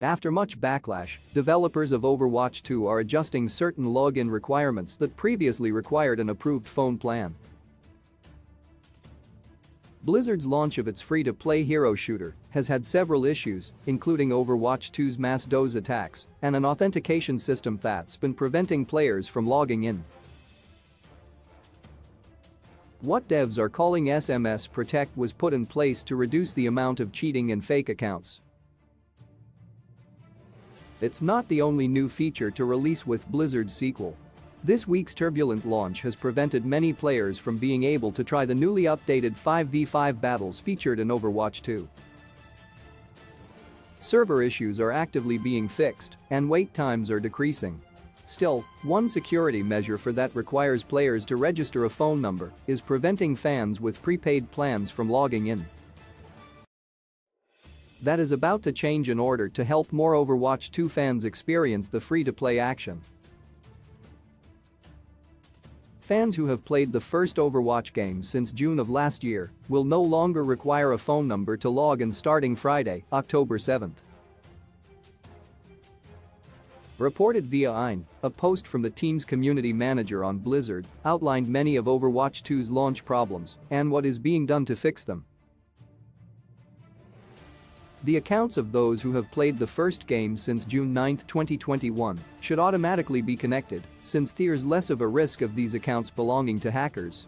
After much backlash, developers of Overwatch 2 are adjusting certain login requirements that previously required an approved phone plan. Blizzard's launch of its free-to-play hero shooter has had several issues, including Overwatch 2's mass DOS attacks and an authentication system that's been preventing players from logging in. What devs are calling SMS Protect was put in place to reduce the amount of cheating in fake accounts. It's not the only new feature to release with Blizzard's sequel. This week's turbulent launch has prevented many players from being able to try the newly updated 5v5 battles featured in Overwatch 2. Server issues are actively being fixed, and wait times are decreasing. Still, one security measure for that requires players to register a phone number is preventing fans with prepaid plans from logging in. That is about to change in order to help more Overwatch 2 fans experience the free-to-play action. Fans who have played the first Overwatch game since June of last year will no longer require a phone number to log in starting Friday, October 7th. Reported via 2's, a post from the team's community manager on Blizzard outlined many of Overwatch 2's launch problems and what is being done to fix them. The accounts of those who have played the first game since June 9, 2021 should automatically be connected, since there's less of a risk of these accounts belonging to hackers.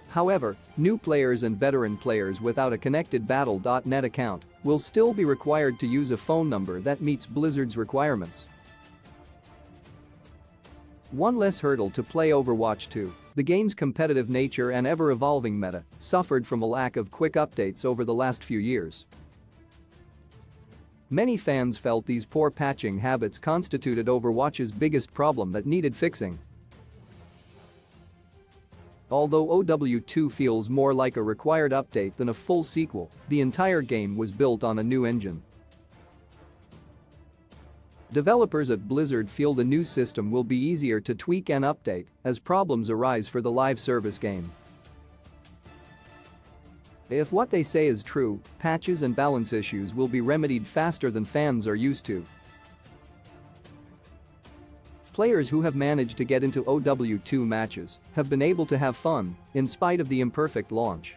However, new players and veteran players without a connected Battle.net account will still be required to use a phone number that meets Blizzard's requirements. One less hurdle to play Overwatch 2. The game's competitive nature and ever-evolving meta suffered from a lack of quick updates over the last few years. Many fans felt these poor patching habits constituted Overwatch's biggest problem that needed fixing. Although OW2 feels more like a required update than a full sequel, the entire game was built on a new engine. Developers at Blizzard feel the new system will be easier to tweak and update as problems arise for the live service game. If what they say is true, patches and balance issues will be remedied faster than fans are used to. Players who have managed to get into OW2 matches have been able to have fun in spite of the imperfect launch.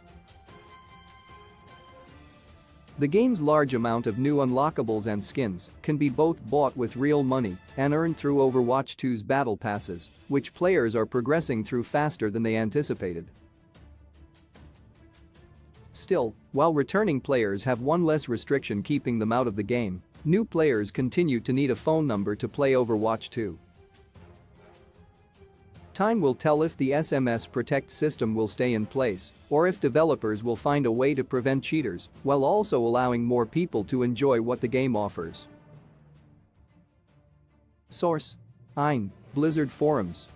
The game's large amount of new unlockables and skins can be both bought with real money and earned through Overwatch 2's battle passes, which players are progressing through faster than they anticipated. Still, while returning players have one less restriction keeping them out of the game, new players continue to need a phone number to play Overwatch 2. Time will tell if the SMS Protect system will stay in place or if developers will find a way to prevent cheaters while also allowing more people to enjoy what the game offers. Source: 2's, Blizzard Forums.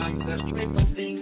I'm the strip,